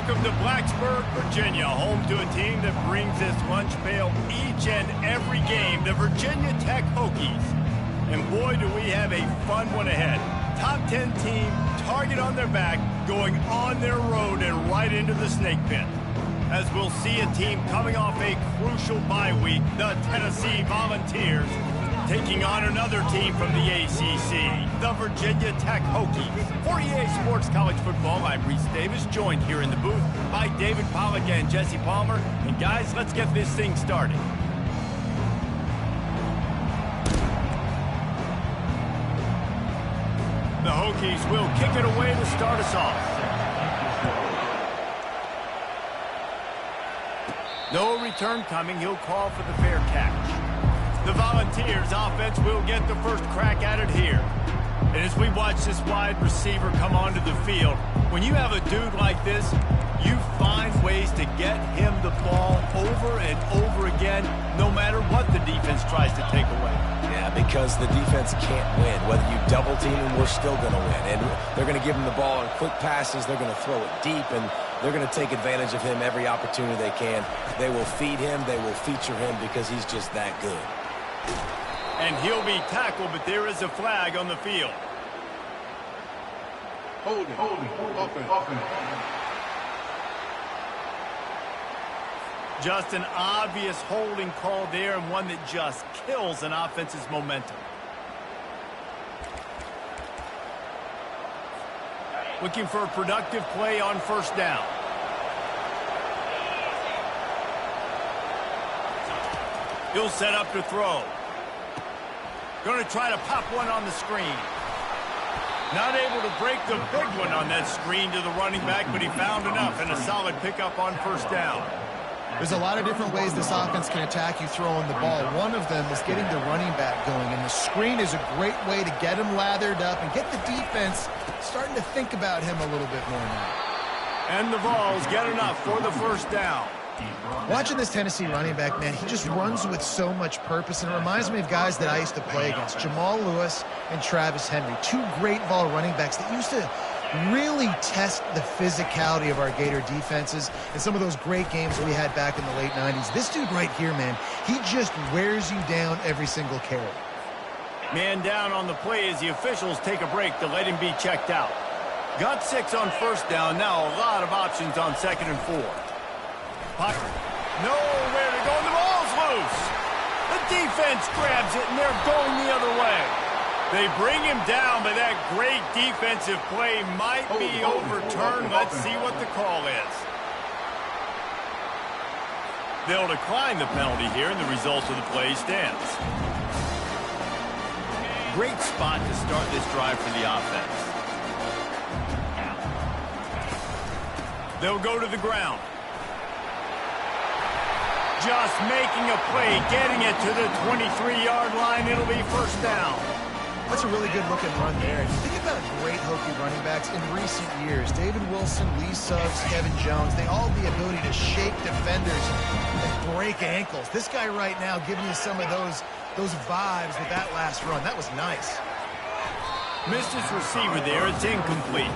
Welcome to Blacksburg, Virginia, home to a team that brings this lunch pail each and every game, the Virginia Tech Hokies. And boy, do we have a fun one ahead. Top 10 team, target on their back, going on their road and right into the snake pit. As we'll see a team coming off a crucial bye week, the Tennessee Volunteers, taking on another team from the ACC, the Virginia Tech Hokies. For EA Sports College Football, I'm Reese Davis, joined here in the booth by David Pollack and Jesse Palmer. And guys, let's get this thing started. The Hokies will kick it away to start us off. No return coming. He'll call for the fair catch. The Volunteers offense will get the first crack at it here. And as we watch this wide receiver come onto the field, when you have a dude like this, you find ways to get him the ball over and over again, no matter what the defense tries to take away. Yeah, because the defense can't win. Whether you double team him, we're still going to win. And they're going to give him the ball in quick passes. They're going to throw it deep, and they're going to take advantage of him every opportunity they can. They will feed him. They will feature him because he's just that good. And he'll be tackled, but there is a flag on the field. Hold it, open. Just an obvious holding call there, and one that just kills an offense's momentum. Looking for a productive play on first down. He'll set up to throw. Going to try to pop one on the screen. Not able to break the big one on that screen to the running back, but he found enough and a solid pickup on first down. There's a lot of different ways this offense can attack you throwing the ball. One of them is getting the running back going, and the screen is a great way to get him lathered up and get the defense starting to think about him a little bit more now. And the Vols get enough for the first down. Watching this Tennessee running back, man, he just runs with so much purpose, and it reminds me of guys that I used to play against, Jamal Lewis and Travis Henry, two great Vol running backs that used to really test the physicality of our Gator defenses in some of those great games we had back in the late 90s. This dude right here, man, he just wears you down every single carry. Man down on the play as the officials take a break to let him be checked out. Got 6 on first down, now a lot of options on 2nd and 4. Pocket. Nowhere to go, and the ball's loose. The defense grabs it, and they're going the other way. They bring him down, but that great defensive play might be overturned. Let's see what the call is. They'll decline the penalty here, and the result of the play stands. Great spot to start this drive for the offense. They'll go to the ground. Just making a play, getting it to the 23-yard line. It'll be first down. That's a really good-looking run there. If you think about great Hokie running backs in recent years, David Wilson, Lee Suggs, Kevin Jones, they all have the ability to shake defenders and break ankles. This guy right now giving you some of those vibes with that last run. That was nice. Missed his receiver there. It's incomplete.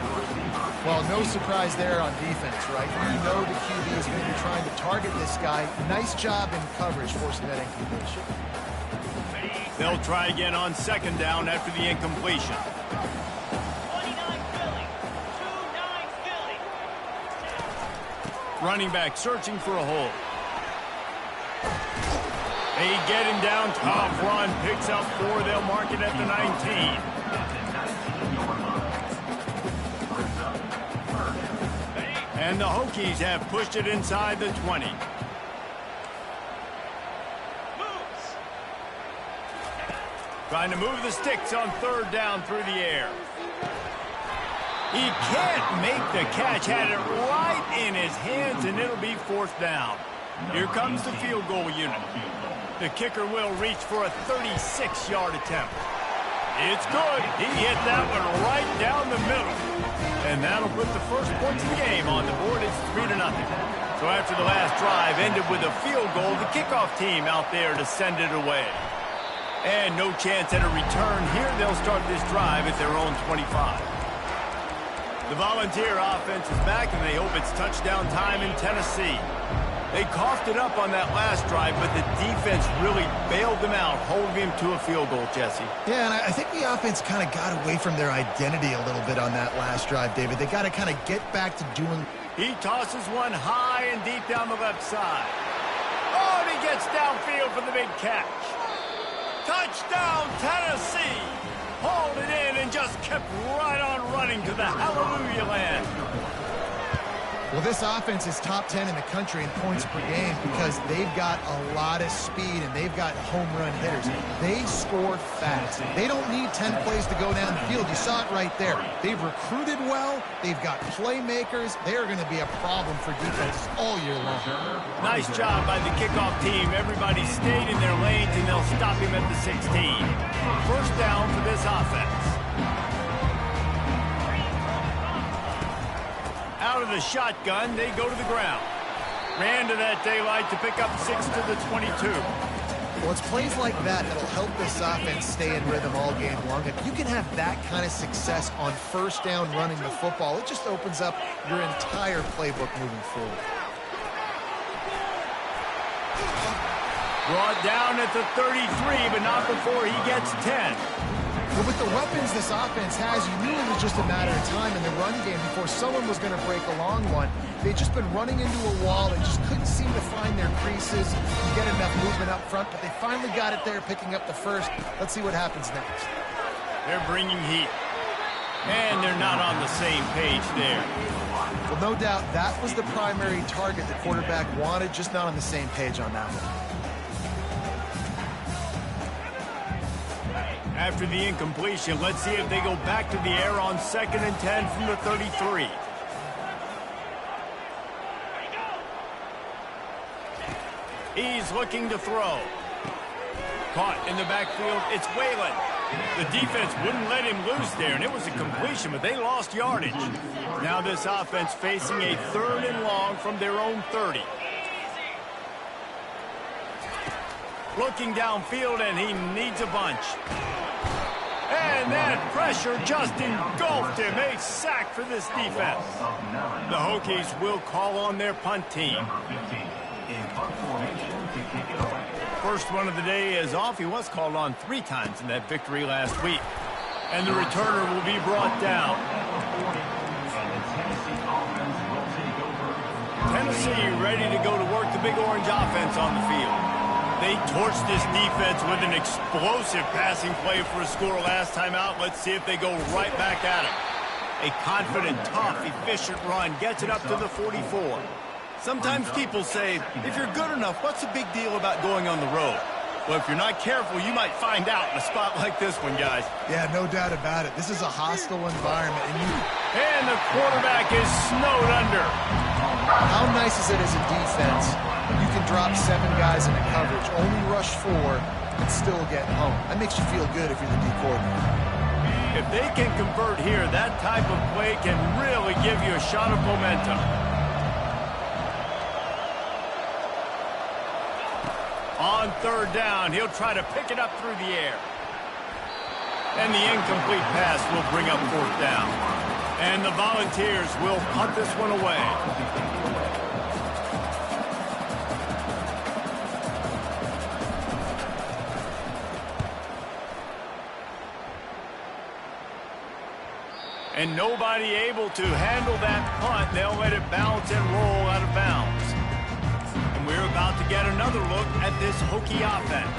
Well, no surprise there on defense, right? You know the QB is going to be trying to target this guy. Nice job in coverage forcing that incompletion. They'll try again on 2nd down after the incompletion. 29 Philly. 2-9 Philly. Running back searching for a hole. They get him down, top run, picks up 4. They'll mark it at the 19. And the Hokies have pushed it inside the 20. Trying to move the sticks on 3rd down through the air. He can't make the catch. Had it right in his hands, and it'll be 4th down. Here comes the field goal unit. The kicker will reach for a 36-yard attempt. It's good. He hit that one right down the middle. And that'll put the first points of the game on the board. It's 3-0. So after the last drive ended with a field goal, the kickoff team out there to send it away. And no chance at a return here. They'll start this drive at their own 25. The Volunteer offense is back, and they hope it's touchdown time in Tennessee. They coughed it up on that last drive, but the defense really bailed them out, holding him to a field goal, Jesse. Yeah, and I think the offense kind of got away from their identity a little bit on that last drive, David. They got to kind of get back to doing... He tosses one high and deep down the left side. Oh, and he gets downfield for the big catch. Touchdown, Tennessee! Hauled it in and just kept right on running to the hallelujah land. Well, this offense is top 10 in the country in points per game because they've got a lot of speed and they've got home run hitters. They score fast. They don't need 10 plays to go down the field. You saw it right there. They've recruited well. They've got playmakers. They are going to be a problem for defenses all year long. Nice job by the kickoff team. Everybody stayed in their lanes, and they'll stop him at the 16. First down for this offense. Out of the shotgun, they go to the ground. Ran to that daylight to pick up 6 to the 22. Well, it's plays like that that'll help this offense stay in rhythm all game long. If you can have that kind of success on first down running the football, it just opens up your entire playbook moving forward. Brought down at the 33, but not before he gets 10. But with the weapons this offense has, you knew it was just a matter of time in the run game before someone was going to break a long one. They'd just been running into a wall. They just couldn't seem to find their creases and get enough movement up front, but they finally got it there, picking up the first. Let's see what happens next. They're bringing heat. And they're not on the same page there. Well, no doubt that was the primary target the quarterback wanted, just not on the same page on that one. After the incompletion, let's see if they go back to the air on 2nd and 10 from the 33. He's looking to throw. Caught in the backfield, it's Whalen. The defense wouldn't let him loose there, and it was a completion, but they lost yardage. Now this offense facing a 3rd and long from their own 30. Looking downfield, and he needs a bunch. And that pressure just engulfed him. A sack for this defense. The Hokies will call on their punt team. First one of the day is off. He was called on 3 times in that victory last week. And the returner will be brought down. Tennessee ready to go to work the Big Orange offense on the field. They torched this defense with an explosive passing play for a score last time out. Let's see if they go right back at it. A confident, tough, efficient run gets it up to the 44. Sometimes people say, if you're good enough, what's the big deal about going on the road? Well, if you're not careful, you might find out in a spot like this one, guys. Yeah, no doubt about it. This is a hostile environment. And the quarterback is snowed under. How nice is it as a defense? You can drop 7 guys into coverage, only rush 4, and still get home. That makes you feel good if you're the D coordinator. If they can convert here, that type of play can really give you a shot of momentum. On 3rd down, he'll try to pick it up through the air. And the incomplete pass will bring up 4th down. And the Volunteers will punt this one away. And nobody able to handle that punt. They'll let it bounce and roll out of bounds. And we're about to get another look at this Hokie offense.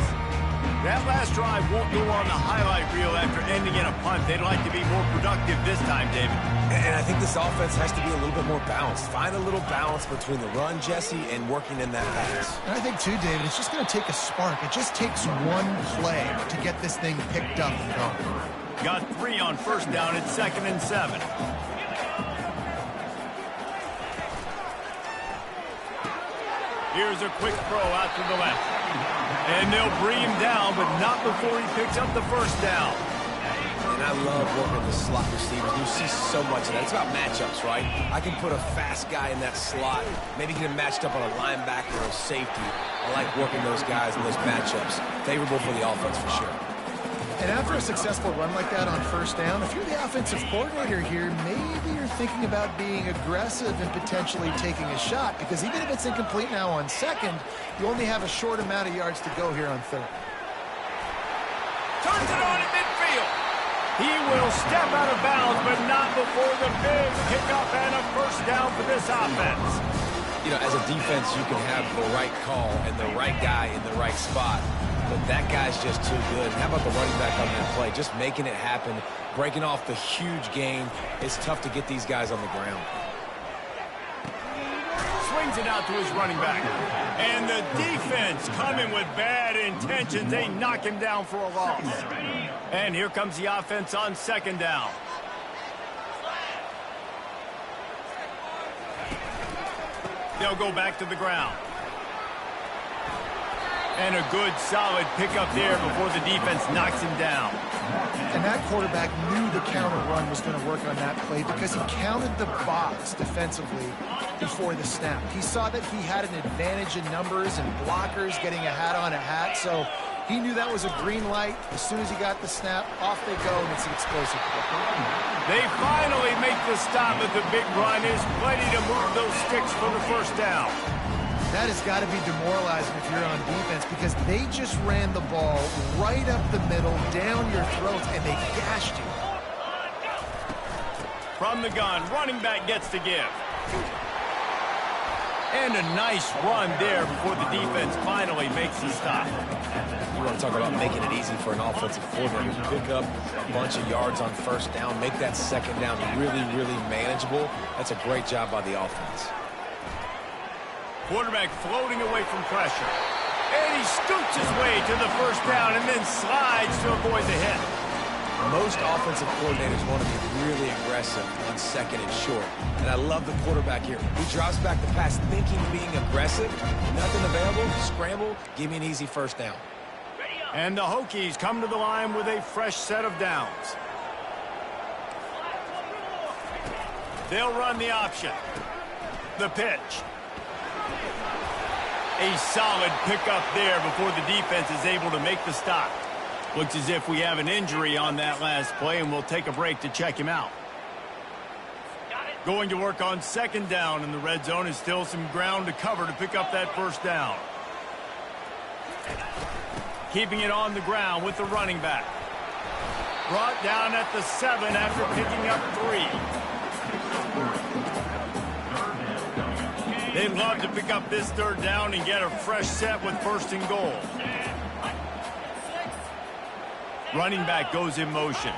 That last drive won't go on the highlight reel after ending in a punt. They'd like to be more productive this time, David. And I think this offense has to be a little bit more balanced. Find a little balance between the run, Jesse, and working in that pass. And I think, too, David, it's just going to take a spark. It just takes one play to get this thing picked up and going. Got 3 on 1st down at 2nd and 7. Here's a quick throw out to the left. And they'll bring him down, but not before he picks up the 1st down. And I love working the slot receivers. You see so much of that. It's about matchups, right? I can put a fast guy in that slot, maybe get him matched up on a linebacker or a safety. I like working those guys in those matchups. Favorable for the offense for sure. And after a successful run like that on first down, if you're the offensive coordinator here, maybe you're thinking about being aggressive and potentially taking a shot, because even if it's incomplete now on second, you only have a short amount of yards to go here on third. Turns it on at midfield. He will step out of bounds, but not before the big pickup and a first down for this offense. You know, as a defense, you can have the right call and the right guy in the right spot, but that guy's just too good. How about the running back on that play? Just making it happen, breaking off the huge gain. It's tough to get these guys on the ground. Swings it out to his running back. And the defense coming with bad intentions. They knock him down for a loss. And here comes the offense on second down. They'll go back to the ground. And a good, solid pickup there before the defense knocks him down. And that quarterback knew the counter run was going to work on that play because he counted the box defensively before the snap. He saw that he had an advantage in numbers and blockers getting a hat on a hat, so he knew that was a green light. As soon as he got the snap, off they go, and it's an explosive play. They finally make the stop at the big run. Is plenty to move those sticks for the first down. That has got to be demoralizing if you're on defense, because they just ran the ball right up the middle, down your throats, and they gashed you. From the gun, running back gets to give. And a nice run there before the defense finally makes the stop. You want to talk about making it easy for an offensive coordinator to pick up a bunch of yards on first down, make that second down really, really manageable. That's a great job by the offense. Quarterback floating away from pressure. And he scoots his way to the first down and then slides to avoid the hit. Most offensive coordinators want to be really aggressive on second and short. And I love the quarterback here. He drops back the pass thinking being aggressive. Nothing available, scramble, give me an easy first down. And the Hokies come to the line with a fresh set of downs. They'll run the option. The pitch. A solid pickup there before the defense is able to make the stop. Looks as if we have an injury on that last play, and we'll take a break to check him out. Going to work on second down in the red zone. Is still some ground to cover to pick up that first down. Keeping it on the ground with the running back. Brought down at the 7 after picking up 3. They'd love to pick up this third down and get a fresh set with first and goal. Running back goes in motion.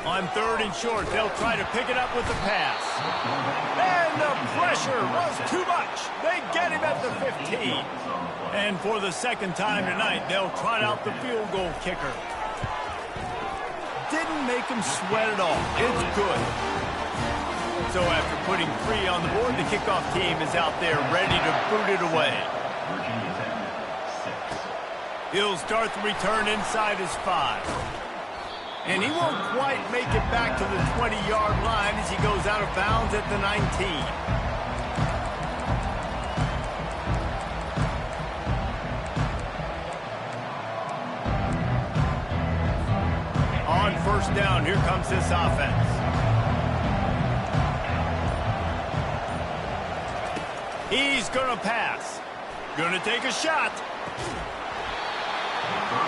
On third and short, they'll try to pick it up with the pass. And the pressure was too much. They get him at the 15. And for the second time tonight, they'll trot out the field goal kicker. Didn't make him sweat at all. It's good. So after putting 3 on the board, the kickoff team is out there ready to boot it away. He'll start the return inside his 5. And he won't quite make it back to the 20-yard line as he goes out of bounds at the 19. On first down, here comes this offense. He's going to pass. Going to take a shot.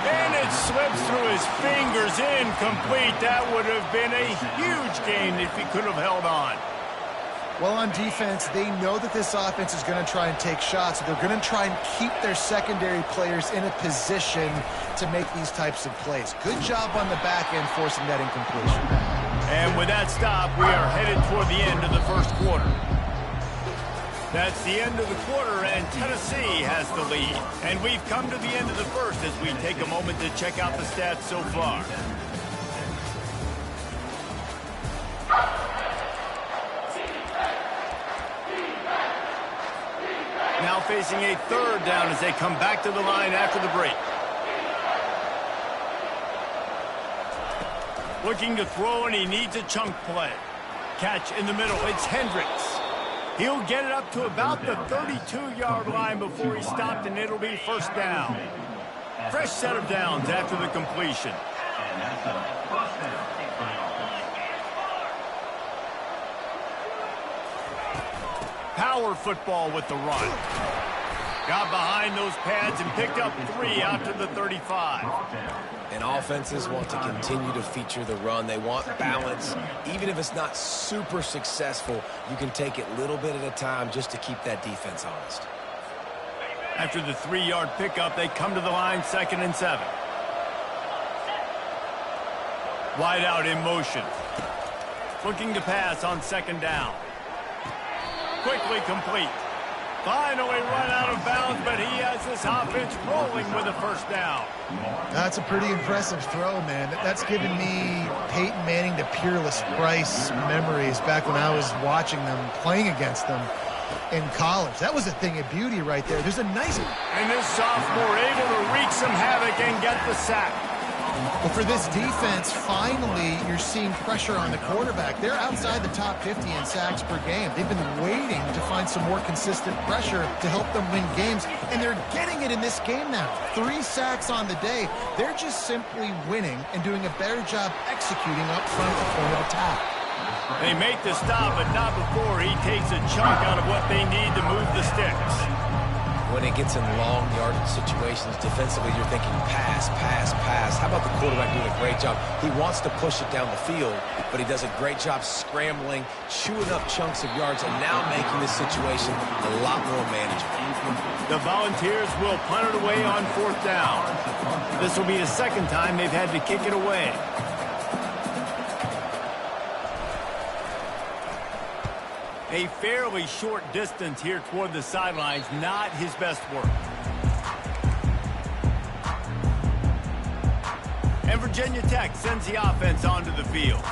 And it slips through his fingers, incomplete. That would have been a huge gain if he could have held on. Well, on defense, they know that this offense is going to try and take shots. They're going to try and keep their secondary players in a position to make these types of plays. Good job on the back end forcing that incompletion. And with that stop, we are headed toward the end of the first quarter. That's the end of the quarter, and Tennessee has the lead. And we've come to the end of the first as we take a moment to check out the stats so far. Now facing a third down as they come back to the line after the break. Looking to throw, and he needs a chunk play. Catch in the middle. It's Hendricks. He'll get it up to about the 32-yard line before he's stopped, and it'll be first down. Fresh set of downs after the completion. Power football with the run. Got behind those pads and picked up 3 out to the 35. And offenses want to continue to feature the run. They want balance. Even if it's not super successful, you can take it little bit at a time just to keep that defense honest. After the 3-yard pickup, they come to the line, 2nd and 7. Wide out in motion. Looking to pass on 2nd down. Quickly complete. Finally run out of bounds, but he has this offense rolling with a 1st down. That's a pretty impressive throw, man. That's given me Peyton Manning to Peerless Price memories back when I was watching them, playing against them in college. That was a thing of beauty right there. There's a nice... And this sophomore able to wreak some havoc and get the sack. But for this defense, finally, you're seeing pressure on the quarterback. They're outside the top 50 in sacks per game. They've been waiting to find some more consistent pressure to help them win games, and they're getting it in this game now. 3 sacks on the day. They're just simply winning and doing a better job executing up front at the point of attack. They make the stop, but not before he takes a chunk out of what they need to move the sticks. When it gets in long yardage situations, defensively, you're thinking pass, pass, pass. How about the quarterback doing a great job? He wants to push it down the field, but he does a great job scrambling, chewing up chunks of yards, and now making this situation a lot more manageable. The Volunteers will punt it away on 4th down. This will be the 2nd time they've had to kick it away. A fairly short distance here toward the sidelines, not his best work. And Virginia Tech sends the offense onto the field.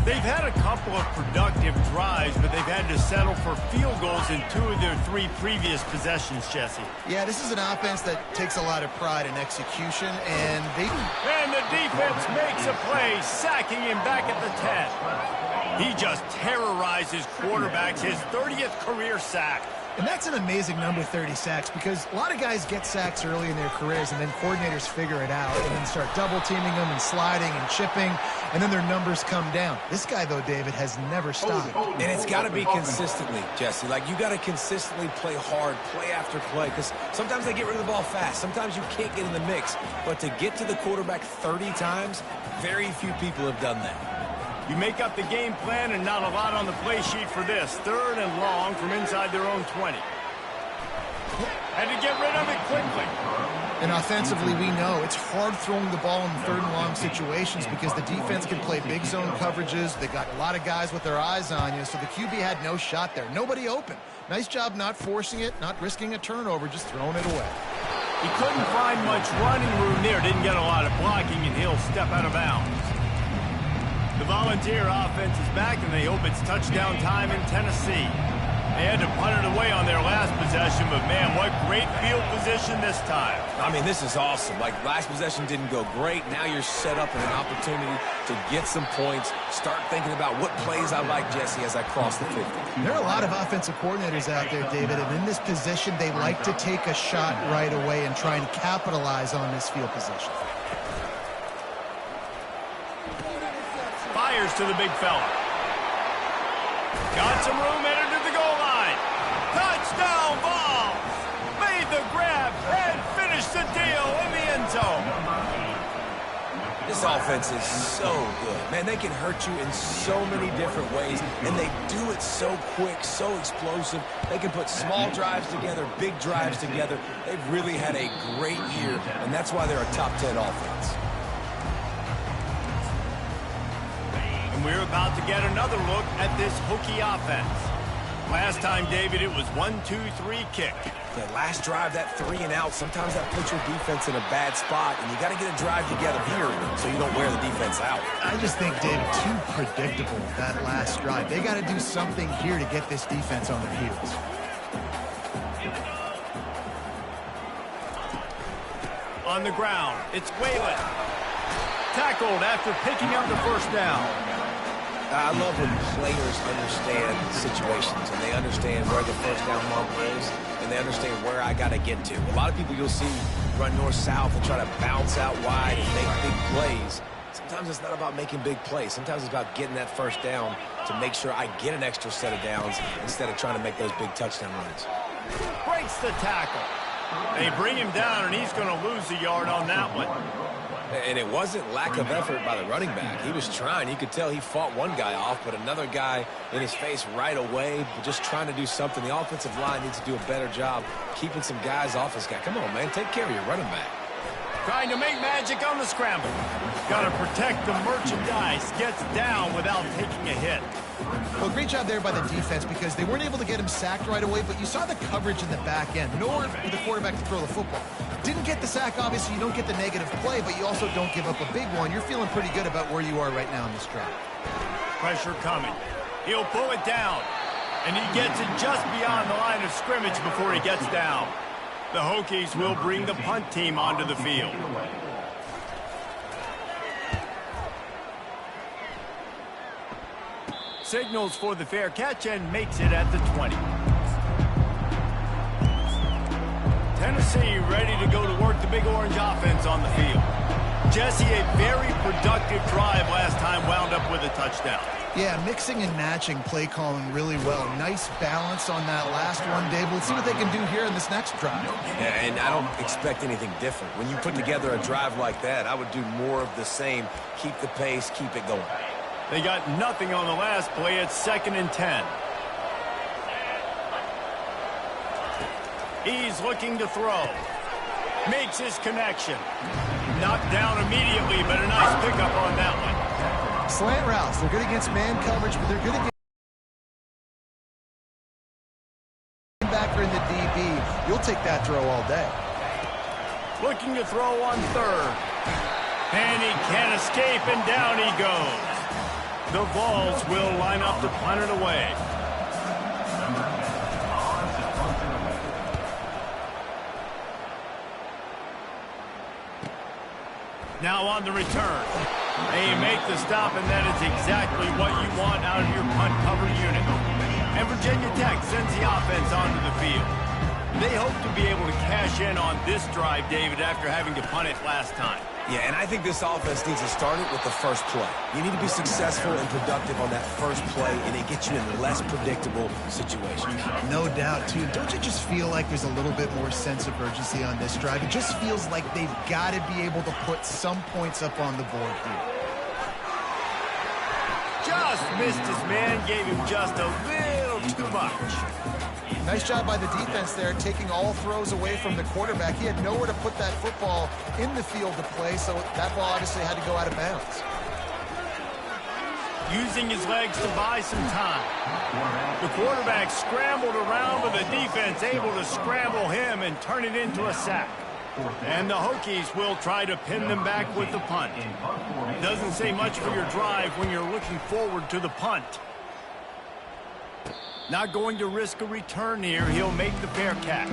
They've had a couple of productive drives, but they've had to settle for field goals in 2 of their 3 previous possessions, Jesse. Yeah, this is an offense that takes a lot of pride in execution, and they... And the defense makes a play, sacking him back at the 10. He just terrorizes quarterbacks, his 30th career sack. And that's an amazing number, 30 sacks, because a lot of guys get sacks early in their careers, and then coordinators figure it out and then start double-teaming them and sliding and chipping, and then their numbers come down. This guy, though, David, has never stopped. And it's got to be consistently, Jesse. Like, you got to consistently play hard, play after play, because sometimes they get rid of the ball fast. Sometimes you can't get in the mix. But to get to the quarterback 30 times, very few people have done that. You make up the game plan and not a lot on the play sheet for this. 3rd and long from inside their own 20. Had to get rid of it quickly. And offensively, we know it's hard throwing the ball in 3rd and long situations because the defense can play big zone coverages. They got a lot of guys with their eyes on you, so the QB had no shot there. Nobody open. Nice job not forcing it, not risking a turnover, just throwing it away. He couldn't find much running room there. Didn't get a lot of blocking, and he'll step out of bounds. The Volunteer offense is back, and they hope it's touchdown time in Tennessee. They had to punt it away on their last possession, but, man, what great field position this time. I mean, this is awesome. Like, last possession didn't go great. Now you're set up in an opportunity to get some points, start thinking about what plays I like, Jesse, as I cross the 50. There are a lot of offensive coordinators out there, David, and in this position, they like to take a shot right away and try and capitalize on this field position. Fires to the big fella. Got some room, headed to the goal line. Touchdown ball. Made the grab and finished the deal in the end zone. This offense is so good. Man, they can hurt you in so many different ways, and they do it so quick, so explosive. They can put small drives together, big drives together. They've really had a great year, and that's why they're a top 10 offense. And we're about to get another look at this Hokie offense. Last time, David, it was 1-2-3 kick. That last drive, that 3 and out, sometimes that puts your defense in a bad spot, and you got to get a drive together here so you don't wear the defense out. I just think, David, too predictable, that last drive. They got to do something here to get this defense on their heels. On the ground, it's Whalen. Tackled after picking up the 1st down. I love when players understand situations and they understand where the 1st down marker is and they understand where I got to get to. A lot of people you'll see run north-south and try to bounce out wide and make big plays. Sometimes it's not about making big plays. Sometimes it's about getting that first down to make sure I get an extra set of downs instead of trying to make those big touchdown runs. Breaks the tackle. They bring him down, and he's going to lose a yard on that one. And it wasn't lack of effort by the running back. He was trying. You could tell he fought one guy off, but another guy in his face right away, just trying to do something. The offensive line needs to do a better job keeping some guys off this guy. Come on, man. Take care of your running back. Trying to make magic on the scramble. Got to protect the merchandise. Gets down without taking a hit. Well, great job there by the defense because they weren't able to get him sacked right away, but you saw the coverage in the back end. Nowhere for the quarterback to throw the football. Didn't get the sack, obviously. You don't get the negative play, but you also don't give up a big one. You're feeling pretty good about where you are right now in this drive. Pressure coming. He'll pull it down, and he gets it just beyond the line of scrimmage before he gets down. The Hokies will bring the punt team onto the field. Signals for the fair catch and makes it at the 20. Tennessee ready to go to work the Big Orange offense on the field. Jesse, a very productive drive last time, wound up with a touchdown. Yeah, mixing and matching play calling really well. Nice balance on that last one, Dave. Let's see what they can do here in this next drive. Yeah, and I don't expect anything different. When you put together a drive like that, I would do more of the same. Keep the pace, keep it going. They got nothing on the last play. It's 2nd and 10. He's looking to throw. Makes his connection. Knocked down immediately, but a nice pickup on that one. Slant routes. They're good against man coverage, but they're good against backer in the DB. You'll take that throw all day. Looking to throw on 3rd. And he can't escape, and down he goes. The Vols will line up to punt it away. Now on the return. They make the stop, and that is exactly what you want out of your punt cover unit. And Virginia Tech sends the offense onto the field. They hope to be able to cash in on this drive, David, after having to punt it last time. Yeah, and I think this offense needs to start it with the first play. You need to be successful and productive on that first play, and it gets you in less predictable situations. No doubt, too. Don't you just feel like there's a little bit more sense of urgency on this drive? It just feels like they've got to be able to put some points up on the board here. Just missed his man, gave him just a little too much. Nice job by the defense there, taking all throws away from the quarterback. He had nowhere to put that football in the field to play, so that ball obviously had to go out of bounds. Using his legs to buy some time. The quarterback scrambled around, but the defense able to scramble him and turn it into a sack. And the Hokies will try to pin them back with the punt. Doesn't say much for your drive when you're looking forward to the punt. Not going to risk a return here. He'll make the fair catch.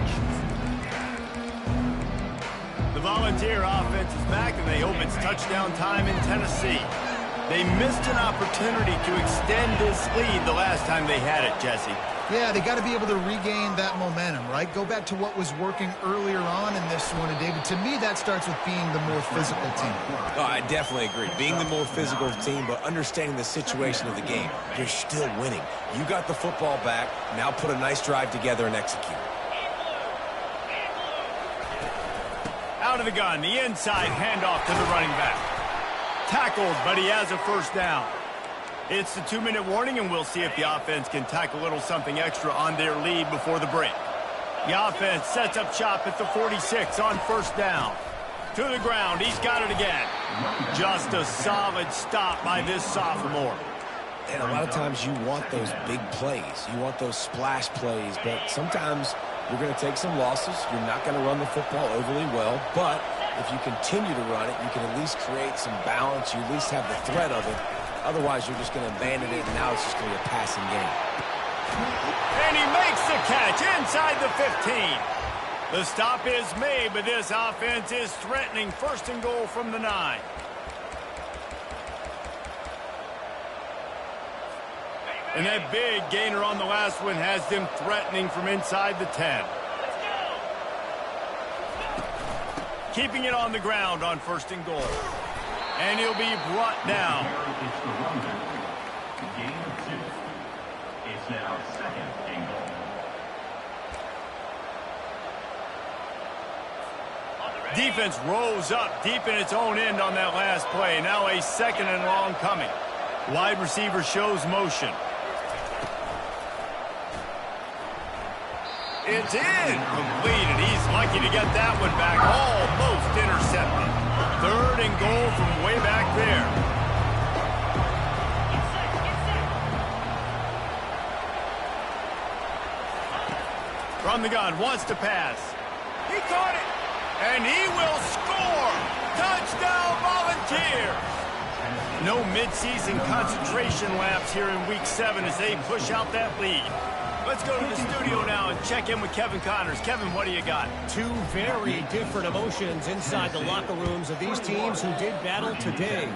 The Volunteer offense is back, and they hope it's touchdown time in Tennessee. They missed an opportunity to extend this lead the last time they had it, Jesse. Yeah, they got to be able to regain that momentum, right? Go back to what was working earlier on in this one. And, David, to me, that starts with being the more physical team. Oh, I definitely agree. Being the more physical team, but understanding the situation of the game. You're still winning. You got the football back. Now put a nice drive together and execute. Out of the gun, the inside handoff to the running back. Tackled, but he has a first down. It's the 2-minute warning, and we'll see if the offense can tack a little something extra on their lead before the break. The offense sets up shop at the 46 on first down. To the ground, he's got it again. Just a solid stop by this sophomore. And a lot of times you want those big plays. You want those splash plays, but sometimes you're going to take some losses. You're not going to run the football overly well, but if you continue to run it, you can at least create some balance. You at least have the threat of it. Otherwise, you're just going to abandon it, and now it's just going to be a passing game. And he makes the catch inside the 15. The stop is made, but this offense is threatening 1st and goal from the 9. And that big gainer on the last one has them threatening from inside the 10. Keeping it on the ground on 1st and goal. And he'll be brought down. It's the runback. Game 2. It's now 2nd and goal. Defense rose up deep in its own end on that last play. Now a 2nd and long coming. Wide receiver shows motion. It's incomplete, and he's lucky to get that one back. Almost intercepted. 3rd and goal from way back there. From the gun, wants to pass. He caught it, and he will score. Touchdown, Volunteers. No midseason concentration laps here in Week 7 as they push out that lead. Let's go to the studio now and check in with Kevin Connors. Kevin, what do you got? Two very different emotions inside the locker rooms of these teams who did battle today.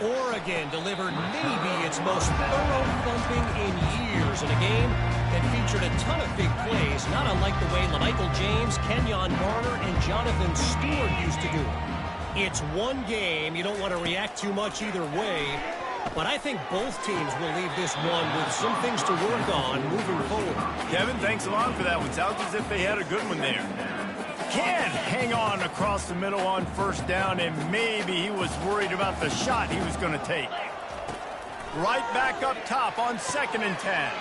Oregon delivered maybe its most thorough thumping in years in a game that featured a ton of big plays, not unlike the way LaMichael James, Kenyon Garner, and Jonathan Stewart used to do it. It's one game. You don't want to react too much either way. But I think both teams will leave this one with some things to work on moving forward. Kevin, thanks a lot for that one. Sounds as if they had a good one there. Can't hang on across the middle on 1st down, and maybe he was worried about the shot he was going to take. Right back up top on 2nd and 10.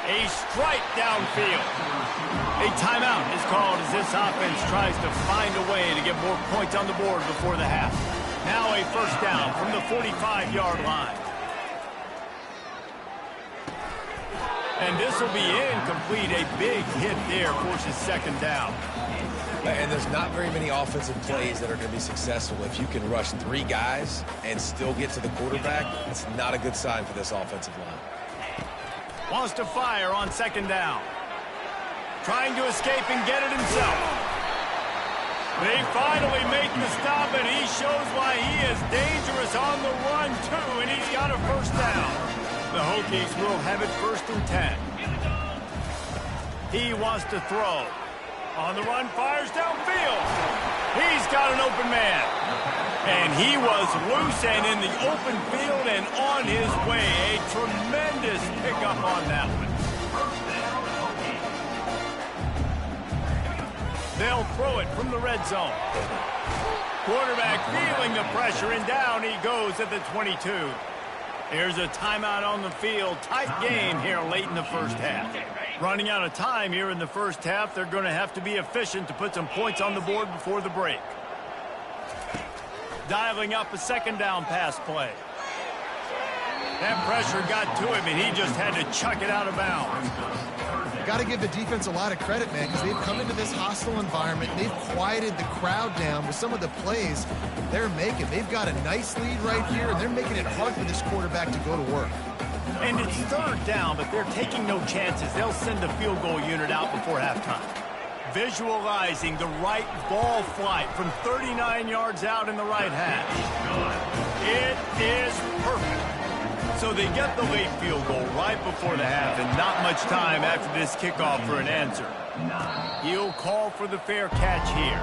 A strike downfield. A timeout is called as this offense tries to find a way to get more points on the board before the half. Now a 1st down from the 45-yard line. And this will be incomplete. A big hit there forces 2nd down. And there's not very many offensive plays that are going to be successful. If you can rush 3 guys and still get to the quarterback, it's not a good sign for this offensive line. Wants to fire on 2nd down. Trying to escape and get it himself. They finally make the stop, and he shows why he is dangerous on the run, too, and he's got a 1st down. The Hokies will have it 1st and 10. He wants to throw. On the run, fires downfield. He's got an open man. And he was loose and in the open field and on his way. A tremendous pickup on that one. They'll throw it from the red zone. Quarterback feeling the pressure, and down he goes at the 22. Here's a timeout on the field. Tight game here late in the 1st half. Running out of time here in the 1st half. They're going to have to be efficient to put some points on the board before the break. Dialing up a 2nd down pass play. That pressure got to him, and he just had to chuck it out of bounds. Got to give the defense a lot of credit, man, because they've come into this hostile environment. They've quieted the crowd down with some of the plays they're making. They've got a nice lead right here, and they're making it hard for this quarterback to go to work. And it's 3rd down, but they're taking no chances. They'll send the field goal unit out before halftime. Visualizing the right ball flight from 39 yards out in the right hash. It is perfect. So they get the late field goal right before the half, and not much time after this kickoff for an answer. He'll call for the fair catch here.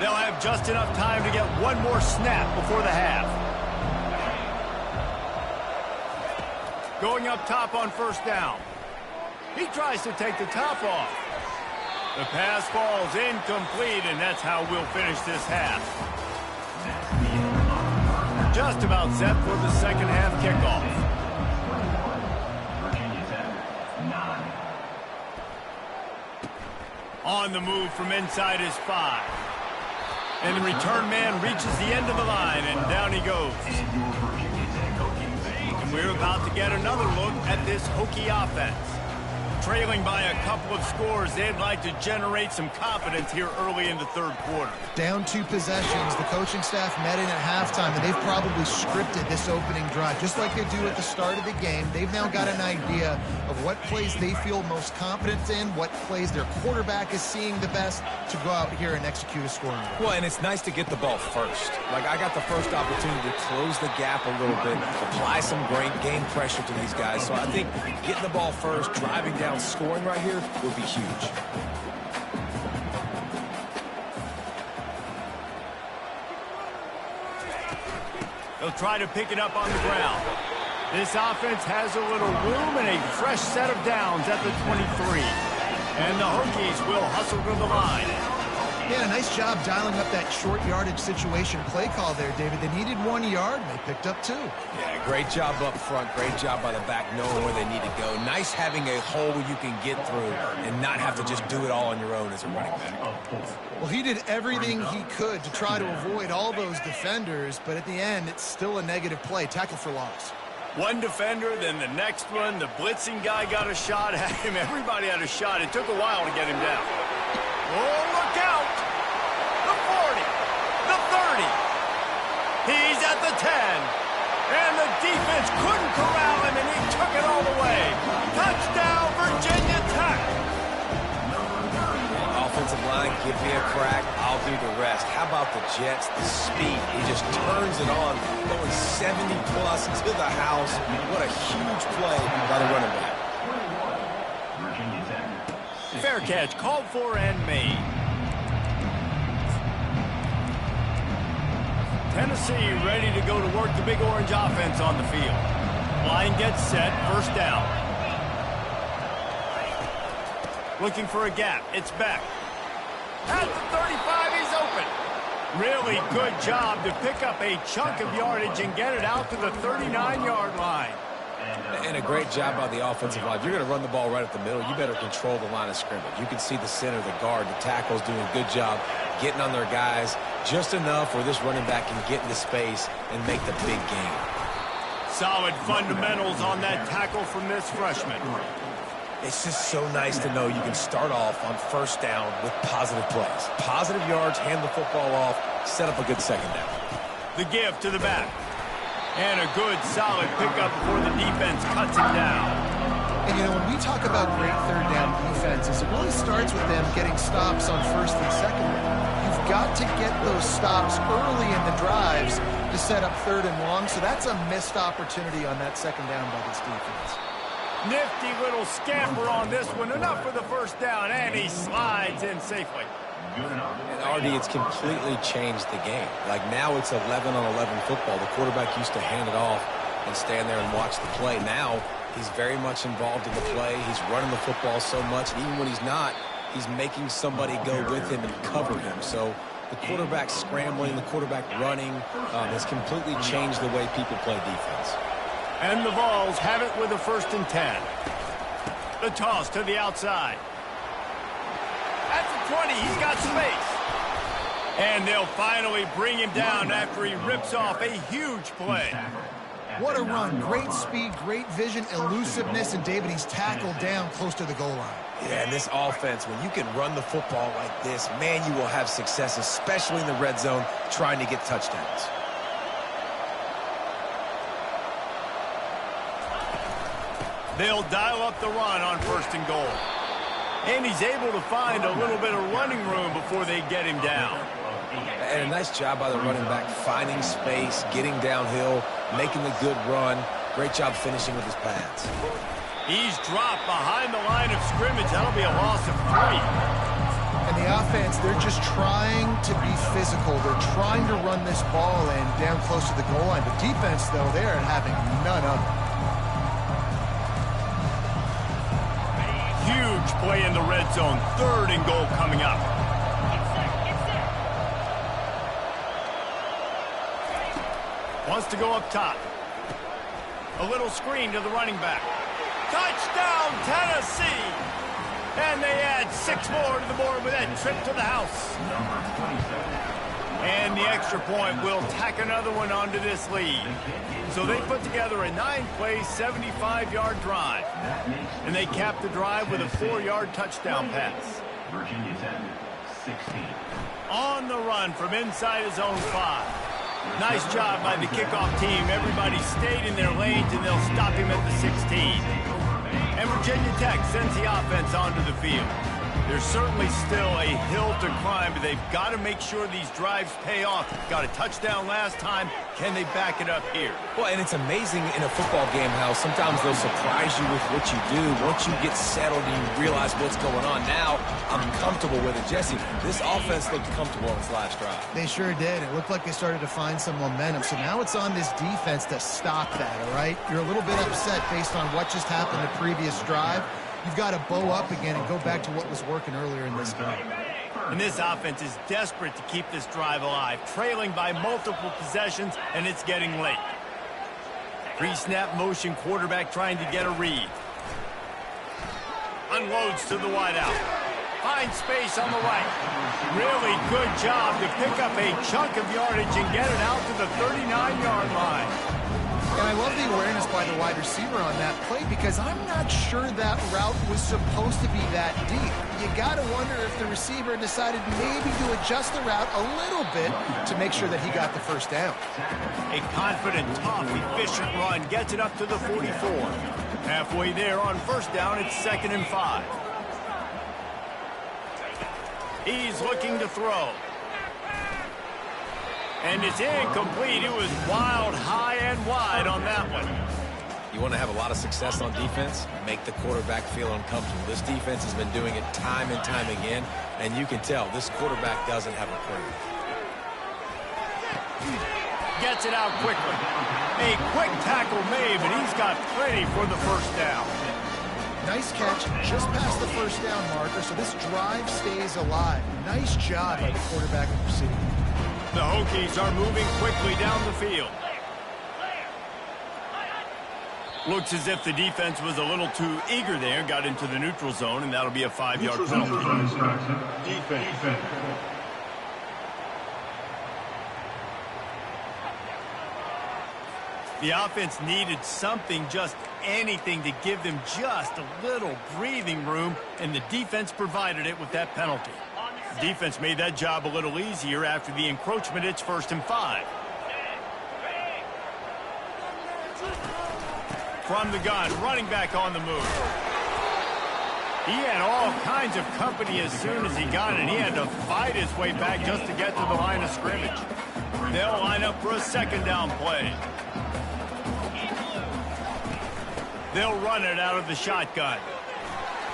They'll have just enough time to get one more snap before the half. Going up top on 1st down. He tries to take the top off. The pass falls incomplete, and that's how we'll finish this half. Just about set for the 2nd half kickoff. On the move from inside his 5. And the return man reaches the end of the line, and down he goes. And we're about to get another look at this Hokie offense. Trailing by a couple of scores, they'd like to generate some confidence here early in the 3rd quarter. Down 2 possessions, the coaching staff met in at halftime, and they've probably scripted this opening drive, just like they do at the start of the game. They've now got an idea of what plays they feel most confident in, what plays their quarterback is seeing the best to go out here and execute a scoring drive. Well, and it's nice to get the ball first. Like, I got the first opportunity to close the gap a little bit, apply some great game pressure to these guys. So I think getting the ball first, driving down touchdown scoring right here would be huge. They'll try to pick it up on the ground. This offense has a little room and a fresh set of downs at the 23. And the Hokies will hustle to the line. Yeah, nice job dialing up that short yardage situation play call there, David. They needed 1 yard, and they picked up 2. Yeah, great job up front. Great job by the back knowing where they need to go. Nice having a hole you can get through and not have to just do it all on your own as a running back. Well, he did everything he could to try to avoid all those defenders, but at the end, it's still a negative play. Tackle for loss. One defender, then the next one. The blitzing guy got a shot at him. Everybody had a shot. It took a while to get him down. Oh, look out! The 40, the 30. He's at the 10. And the defense couldn't corral him, and he took it all the way. Touchdown, Virginia Tech. Offensive line, give me a crack, I'll do the rest. How about the Jets, the speed? He just turns it on, going 70-plus to the house. What a huge play by the running back. Fair catch, called for and made. Tennessee ready to go to work the Big Orange offense on the field. Line gets set, first down. Looking for a gap, it's Beck. At the 35, he's open. Really good job to pick up a chunk of yardage and get it out to the 39-yard line. And a great job by the offensive line. If you're going to run the ball right at the middle, you better control the line of scrimmage. You can see the center, the guard, the tackles doing a good job getting on their guys just enough where this running back can get into space and make the big game. Solid fundamentals on that tackle from this freshman. It's just so nice to know you can start off on first down with positive plays. Positive yards, hand the football off, set up a good second down. The give to the back. And a good, solid pickup before the defense cuts him down. And, you know, when we talk about great third down defenses, it really starts with them getting stops on first and second. You've got to get those stops early in the drives to set up third and long, so that's a missed opportunity on that second down by this defense. Nifty little scamper on this one. Enough for the first down, and he slides in safely. And RD, it's completely changed the game. Like now it's 11-on-11 football. The quarterback used to hand it off and stand there and watch the play. Now he's very much involved in the play. He's running the football so much, and even when he's not, he's making somebody go with him and cover him. So the quarterback scrambling, the quarterback running has completely changed the way people play defense. And the Vols have it with a 1st and 10. The toss to the outside. At the 20, he's got space. And they'll finally bring him down after he rips off a huge play. What a run. Great speed, great vision, elusiveness, and David, he's tackled down close to the goal line. Yeah, and this offense, when you can run the football like this, man, you will have success, especially in the red zone, trying to get touchdowns. They'll dial up the run on 1st and goal. And he's able to find a little bit of running room before they get him down. And a nice job by the running back, finding space, getting downhill, making the good run. Great job finishing with his pads. He's dropped behind the line of scrimmage. That'll be a loss of 3. And the offense, they're just trying to be physical. They're trying to run this ball in down close to the goal line. The defense, though, they're having none of it. Huge play in the red zone. 3rd and goal coming up. Wants to go up top. A little screen to the running back. Touchdown, Tennessee! And they add 6 more to the board with that trip to the house. And the extra point will tack another one onto this lead. So they put together a 9-play, 75-yard drive. And they cap the drive with a 4-yard touchdown pass. Virginia Tech, 16. On the run from inside his own 5. Nice job by the kickoff team. Everybody stayed in their lanes, and they'll stop him at the 16. And Virginia Tech sends the offense onto the field. There's certainly still a hill to climb, but they've got to make sure these drives pay off. Got a touchdown last time. Can they back it up here? Well, and it's amazing in a football game how sometimes they'll surprise you with what you do. Once you get settled and you realize what's going on, now I'm comfortable with it. Jesse, this offense looked comfortable on its last drive. They sure did. It looked like they started to find some momentum. So now it's on this defense to stop that, all right? You're a little bit upset based on what just happened the previous drive. You've got to bow up again and go back to what was working earlier in this game. And this offense is desperate to keep this drive alive, trailing by multiple possessions, and it's getting late. Pre-snap motion, quarterback trying to get a read. Unloads to the wideout. Finds space on the right. Really good job to pick up a chunk of yardage and get it out to the 39-yard line. And I love the awareness by the wide receiver on that play because I'm not sure that route was supposed to be that deep. You got to wonder if the receiver decided maybe to adjust the route a little bit to make sure that he got the first down. A confident, tough, efficient run gets it up to the 44. Halfway there on first down, it's 2nd and 5. He's looking to throw. And it's incomplete. It was wild, high and wide on that one. You want to have a lot of success on defense? Make the quarterback feel uncomfortable. This defense has been doing it time and time again, and you can tell this quarterback doesn't have a prayer. Gets it out quickly. A quick tackle made, but he's got plenty for the first down. Nice catch just past the first down marker, so this drive stays alive. Nice job by the quarterback and receiver. The Hokies are moving quickly down the field. Looks as if the defense was a little too eager there, got into the neutral zone, and that'll be a 5-yard penalty. Defense. The offense needed something, just anything, to give them just a little breathing room, and the defense provided it with that penalty. The defense made that job a little easier after the encroachment. It's 1st and 5. From the gun, running back on the move. He had all kinds of company as soon as he got it, and he had to fight his way back just to get to the line of scrimmage. They'll line up for a 2nd down play. They'll run it out of the shotgun.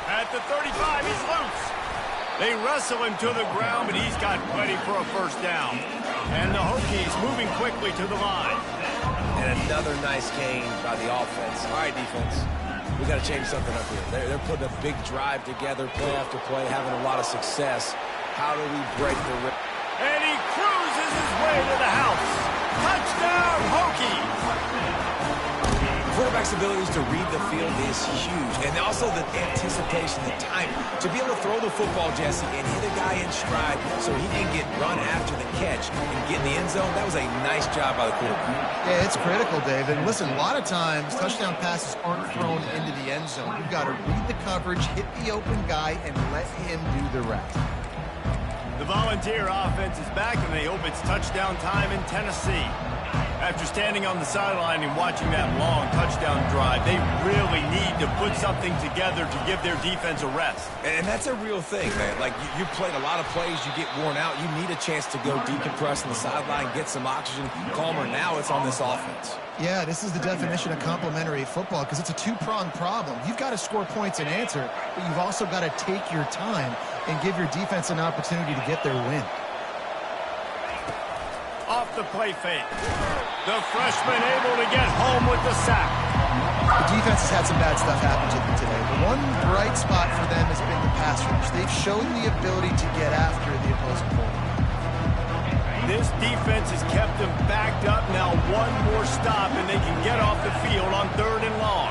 At the 35, he's loose. They wrestle him to the ground, but he's got plenty for a first down. And the Hokies moving quickly to the line. And another nice gain by the offense. All right, defense. We got to change something up here. They're putting a big drive together, play after play, having a lot of success. How do we break the rhythm? And he cruises his way to the house. Touchdown, Hokies! Quarterback's abilities to read the field is huge, and also the anticipation, the time to be able to throw the football, Jesse, and hit a guy in stride so he can get run after the catch and get in the end zone. That was a nice job by the quarterback. Yeah, it's critical, David. And listen, a lot of times touchdown passes aren't thrown into the end zone. You've got to read the coverage, hit the open guy, and let him do the rest. The Volunteer offense is back, and they hope it's touchdown time in Tennessee. After standing on the sideline and watching that long touchdown drive, they really need to put something together to give their defense a rest. And that's a real thing, man. Like, you played a lot of plays, you get worn out. You need a chance to go decompress on the sideline, get some oxygen, calmer. Now it's on this offense. Yeah, this is the definition of complementary football because it's a two-pronged problem. You've got to score points and answer, but you've also got to take your time and give your defense an opportunity to get their win. Off the play fake. The freshman able to get home with the sack. The defense has had some bad stuff happen to them today. The one bright spot for them has been the pass rush. They've shown the ability to get after the opposing quarterback. This defense has kept them backed up. Now one more stop, and they can get off the field on 3rd and long.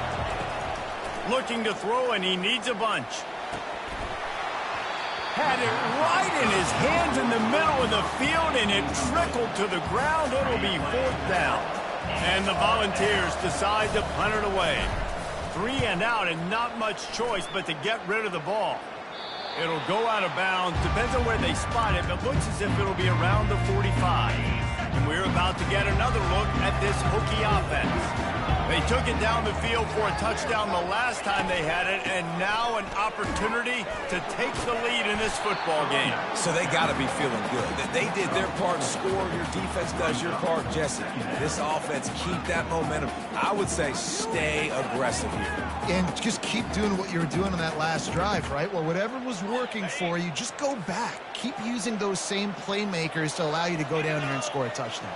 Looking to throw, and he needs a bunch. Had it right in his hands in the middle of the field, and it trickled to the ground. It'll be 4th down. And the Volunteers decide to punt it away. 3 and out, and not much choice but to get rid of the ball. It'll go out of bounds. Depends on where they spot it, but looks as if it'll be around the 45. And we're about to get another look at this Hokie offense. They took it down the field for a touchdown the last time they had it, and now an opportunity to take the lead in this football game. So they got to be feeling good. They did their part, score. Your defense does your part, Jesse. This offense, keep that momentum. I would say stay aggressive here. And just keep doing what you were doing on that last drive, right? Well, whatever was working for you, just go back. Keep using those same playmakers to allow you to go down here and score a touchdown.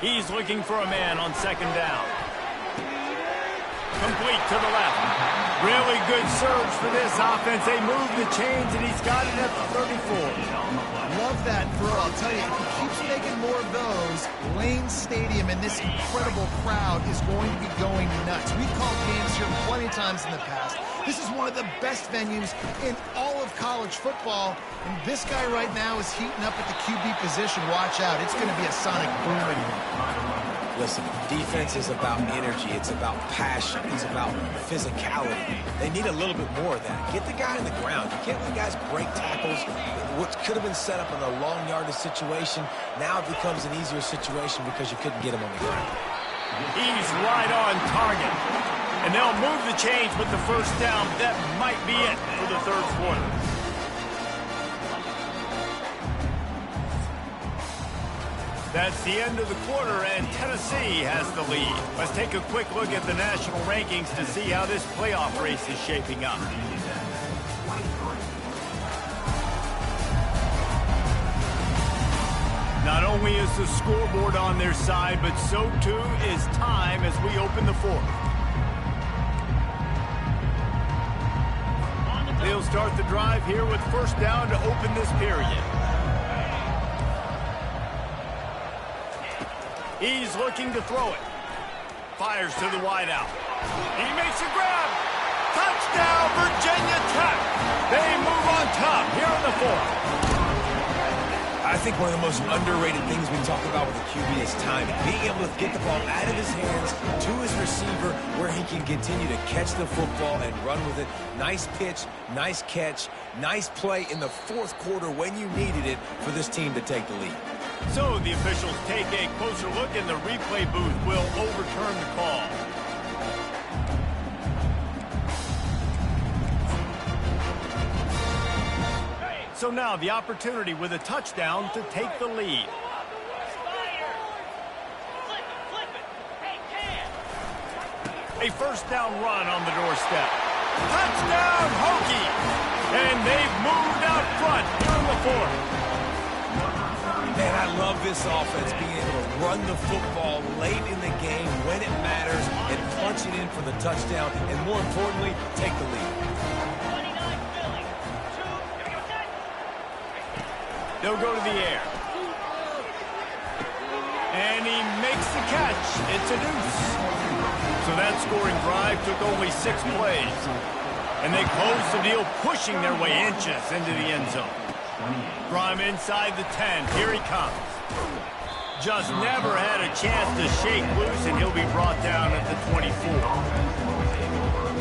He's looking for a man on second down. Complete to the left. Really good surge for this offense. They move the chains, and he's got it at the 34. Love that throw. I'll tell you, if he keeps making more of those, Lane Stadium and this incredible crowd is going to be going nuts. We've called games here plenty of times in the past. This is one of the best venues in all of college football, and this guy right now is heating up at the QB position. Watch out. It's going to be a sonic boom in here. Listen, defense is about energy. It's about passion. It's about physicality. They need a little bit more of that. Get the guy in the ground. You can't let guys break tackles. What could have been set up in a long yardage situation, now it becomes an easier situation because you couldn't get him on the ground. He's right on target. And they'll move the chains with the first down. That might be it for the third quarter. That's the end of the quarter, and Tennessee has the lead. Let's take a quick look at the national rankings to see how this playoff race is shaping up. Not only is the scoreboard on their side, but so too is time as we open the fourth. They'll start the drive here with first down to open this period. He's looking to throw it. Fires to the wideout. He makes a grab. Touchdown, Virginia Tech. They move on top here in the fourth. I think one of the most underrated things we talk about with the QB is timing. Being able to get the ball out of his hands to his receiver where he can continue to catch the football and run with it. Nice pitch, nice catch, nice play in the fourth quarter when you needed it for this team to take the lead. So the officials take a closer look, and the replay booth will overturn the call. So now the opportunity with a touchdown to take the lead. A first down run on the doorstep. Touchdown, Hokies! And they've moved out front here in the fourth. Man, I love this offense, being able to run the football late in the game when it matters and punch it in for the touchdown, and more importantly, take the lead. They'll go to the air. And he makes the catch. It's a deuce. So that scoring drive took only 6 plays. And they close the deal, pushing their way inches into the end zone. From inside the 10, here he comes. Just never had a chance to shake loose, and he'll be brought down at the 24.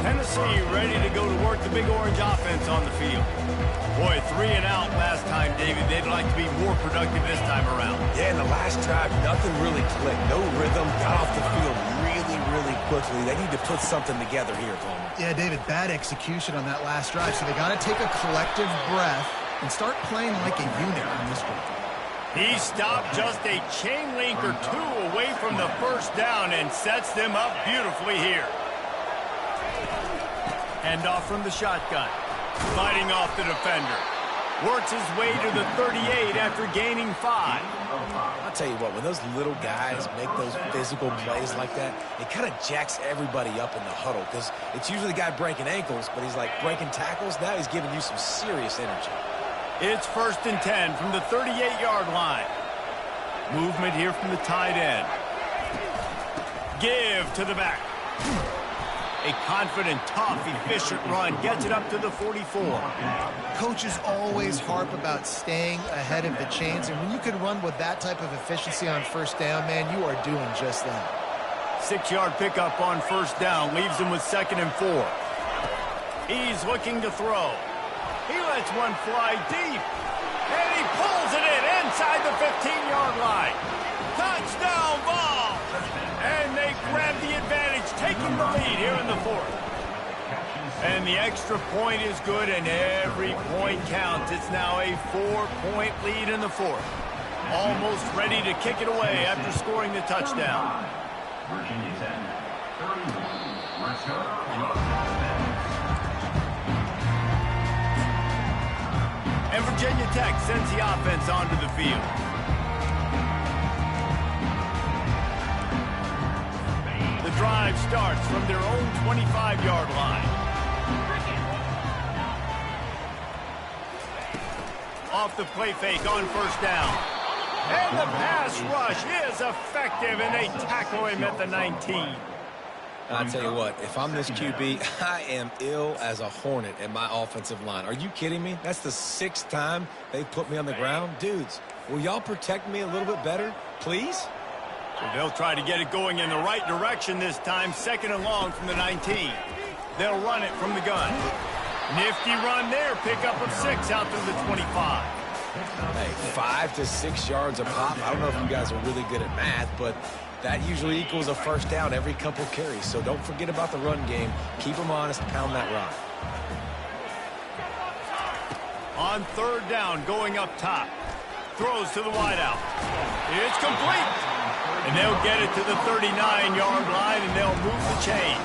Tennessee ready to go to work the Big Orange offense on the field. Boy, 3 and out last time, David. They'd like to be more productive this time around. Yeah, in the last drive, nothing really clicked. No rhythm, got off the field really quickly. They need to put something together here, Palmer. Yeah, David, bad execution on that last drive, so they got to take a collective breath and start playing like a unit on this one. He stopped just a chain link or 2 away from the first down and sets them up beautifully here. Handoff from the shotgun. Fighting off the defender. Works his way to the 38 after gaining 5. I'll tell you what, when those little guys make those physical plays like that, it kind of jacks everybody up in the huddle, because it's usually the guy breaking ankles, but he's like breaking tackles. Now he's giving you some serious energy. It's first and 10 from the 38-yard line. Movement here from the tight end. Give to the back. A confident, tough, efficient run gets it up to the 44. Coaches always harp about staying ahead of the chains, and when you can run with that type of efficiency on first down, man, you are doing just that. 6-yard pickup on first down leaves him with 2nd and 4. He's looking to throw. He lets one fly deep, and he pulls it in inside the 15-yard line. Touchdown ball! And they grab the advantage, taking the lead here in the fourth. And the extra point is good, and every point counts. It's now a 4-point lead in the fourth. Almost ready to kick it away after scoring the touchdown. Virginia Tech, 31. Let's go. And Virginia Tech sends the offense onto the field. The drive starts from their own 25-yard line. Off the play fake on first down. And the pass rush is effective, and they tackle him at the 19. I'll tell you what, if I'm this QB, I am ill as a hornet at my offensive line. Are you kidding me? That's the 6th time they've put me on the ground. Dudes, will y'all protect me a little bit better, please? So they'll try to get it going in the right direction this time, 2nd and long from the 19. They'll run it from the gun. Nifty run there, pickup of 6 out through the 25. Hey, 5 to 6 yards a pop. I don't know if you guys are really good at math, but that usually equals a first down every couple carries. So don't forget about the run game. Keep them honest, pound that rock. On 3rd down, going up top. Throws to the wideout. It's complete. And they'll get it to the 39-yard line, and they'll move the chains.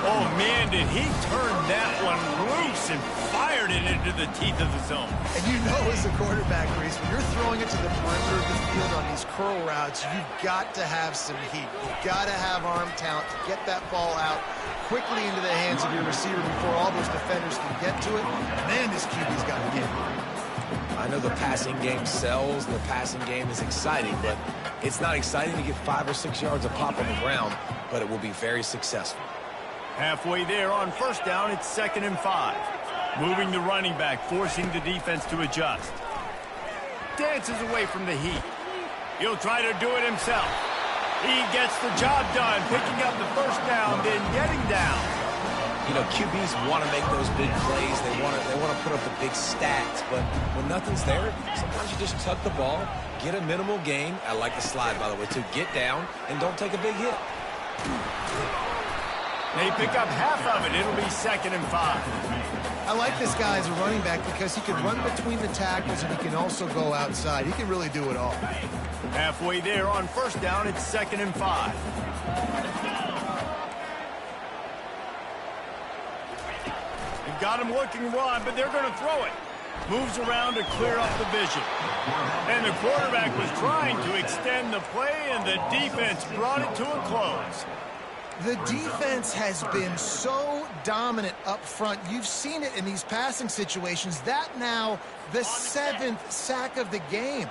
Oh, man, did he turn that one loose and fired it into the teeth of the zone. And you know as a quarterback, Reese, when you're throwing it to the perimeter of the field on these curl routes, you've got to have some heat. You've got to have arm talent to get that ball out quickly into the hands of your receiver before all those defenders can get to it. Man, this QB's got to get it. I know the passing game sells, the passing game is exciting, but it's not exciting to get 5 or 6 yards a pop on the ground, but it will be very successful. Halfway there on first down, it's 2nd and 5. Moving the running back, forcing the defense to adjust. Dances away from the heat. He'll try to do it himself. He gets the job done, picking up the first down, then getting down. You know, QBs want to make those big plays. They want to put up the big stats, but when nothing's there, sometimes you just tuck the ball, get a minimal gain. I like the slide, by the way, to get down and don't take a big hit. They pick up half of it. It'll be 2nd and 5. I like this guy as a running back because he can run between the tackles and he can also go outside. He can really do it all. Halfway there on first down, it's 2nd and 5. They've got him looking run, but they're going to throw it. Moves around to clear up the vision. And the quarterback was trying to extend the play, and the defense brought it to a close. The defense has been so dominant up front. You've seen it in these passing situations. That now the 7th sack of the game.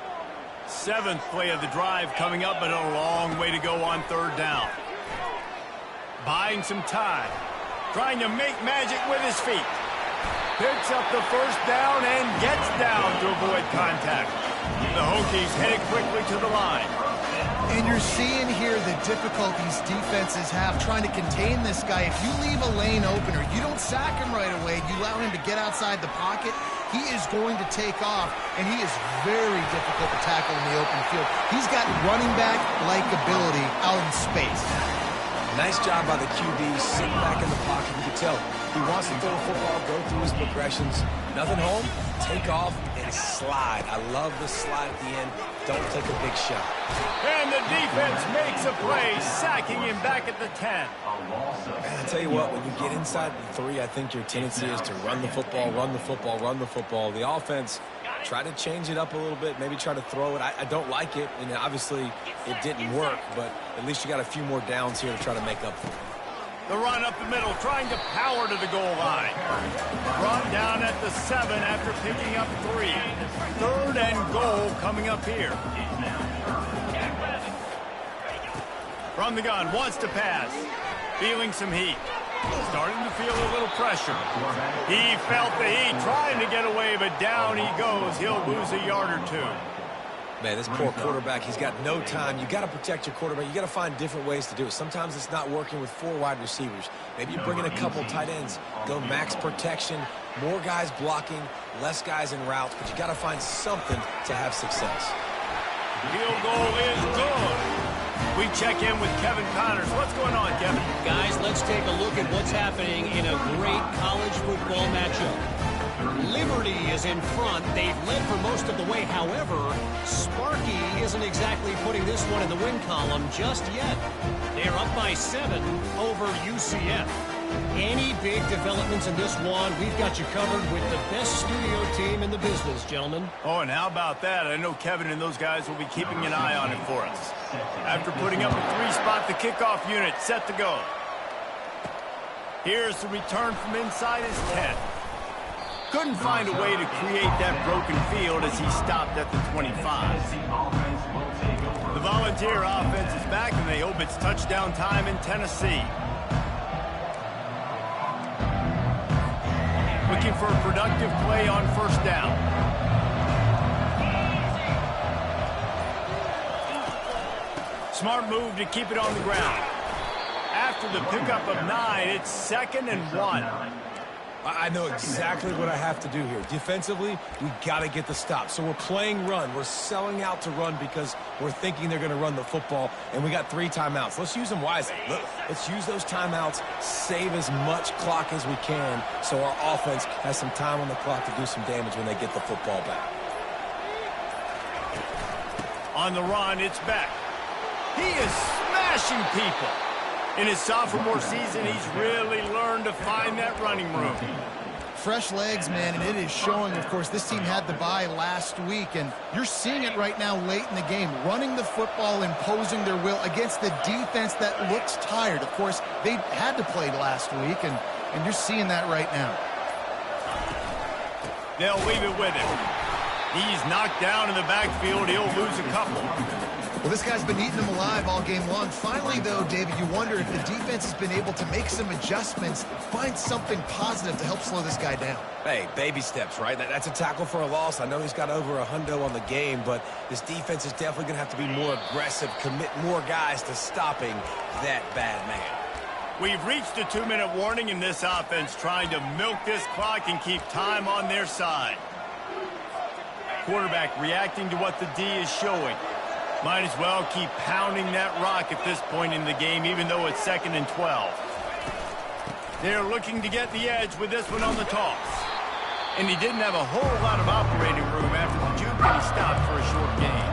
7th play of the drive coming up, but a long way to go on 3rd down. Buying some time. Trying to make magic with his feet. Picks up the first down and gets down to avoid contact. The Hokies headed quickly to the line. And you're seeing here the difficulties defenses have trying to contain this guy. If you leave a lane open or you don't sack him right away, you allow him to get outside the pocket, he is going to take off, and he is very difficult to tackle in the open field. He's got running back-like ability out in space. Nice job by the QB, sitting back in the pocket. You can tell he wants to throw a football, go through his progressions. Nothing home, take off, and slide. I love the slide at the end. Don't take a big shot. And the defense makes a play, sacking him back at the 10. And I tell you what, when you get inside the 3, I think your tendency is to run the football, run the football, run the football. The offense, try to change it up a little bit, maybe try to throw it. I don't like it, and obviously it didn't work, but at least you got a few more downs here to try to make up for it. The run up the middle, trying to power to the goal line. Brought down at the 7 after picking up 3. 3rd and goal coming up here. From the gun, wants to pass. Feeling some heat. Starting to feel a little pressure. He felt the heat, trying to get away, but down he goes. He'll lose a yard or 2. Man, this poor quarterback, he's got no time. You got to protect your quarterback. You got to find different ways to do it. Sometimes it's not working with 4 wide receivers. Maybe you bring in a couple tight ends, go max protection, more guys blocking, less guys in routes, but you got to find something to have success. Field goal is good. We check in with Kevin Connors. What's going on, Kevin? Guys, let's take a look at what's happening in a great college football matchup. Liberty is in front. They've led for most of the way. However, Sparky isn't exactly putting this one in the win column just yet. They're up by 7 over UCF. Any big developments in this one, we've got you covered with the best studio team in the business, gentlemen. Oh, and how about that? I know Kevin and those guys will be keeping an eye on it for us. After putting up a 3-spot, the kickoff unit set to go. Here's the return from inside his 10. Couldn't find a way to create that broken field as he stopped at the 25. The Volunteer offense is back, and they hope it's touchdown time in Tennessee. Looking for a productive play on first down. Smart move to keep it on the ground. After the pickup of 9, it's 2nd and 1. I know exactly what I have to do here. Defensively, we got to get the stop. So we're playing run. We're selling out to run because we're thinking they're going to run the football, and we got 3 timeouts. Let's use them wisely. Let's use those timeouts, save as much clock as we can so our offense has some time on the clock to do some damage when they get the football back. On the run, it's Beck. He is smashing people. In his sophomore season, he's really learned to find that running room. Fresh legs, man, and it is showing. Of course, this team had the bye last week, and you're seeing it right now late in the game. Running the football, imposing their will against the defense that looks tired. Of course, they had to play last week, and you're seeing that right now. They'll leave it with him. He's knocked down in the backfield. He'll lose a couple. Well, this guy's been eating them alive all game long. Finally, though, David, you wonder if the defense has been able to make some adjustments, find something positive to help slow this guy down. Hey, baby steps, right? That's a tackle for a loss. I know he's got over a hundo on the game, but this defense is definitely going to have to be more aggressive, commit more guys to stopping that bad man. We've reached a 2-minute warning in this offense, trying to milk this clock and keep time on their side. Quarterback reacting to what the D is showing. Might as well keep pounding that rock at this point in the game, even though it's 2nd and 12. They're looking to get the edge with this one on the toss. And he didn't have a whole lot of operating room after the juke, and he stopped for a short gain.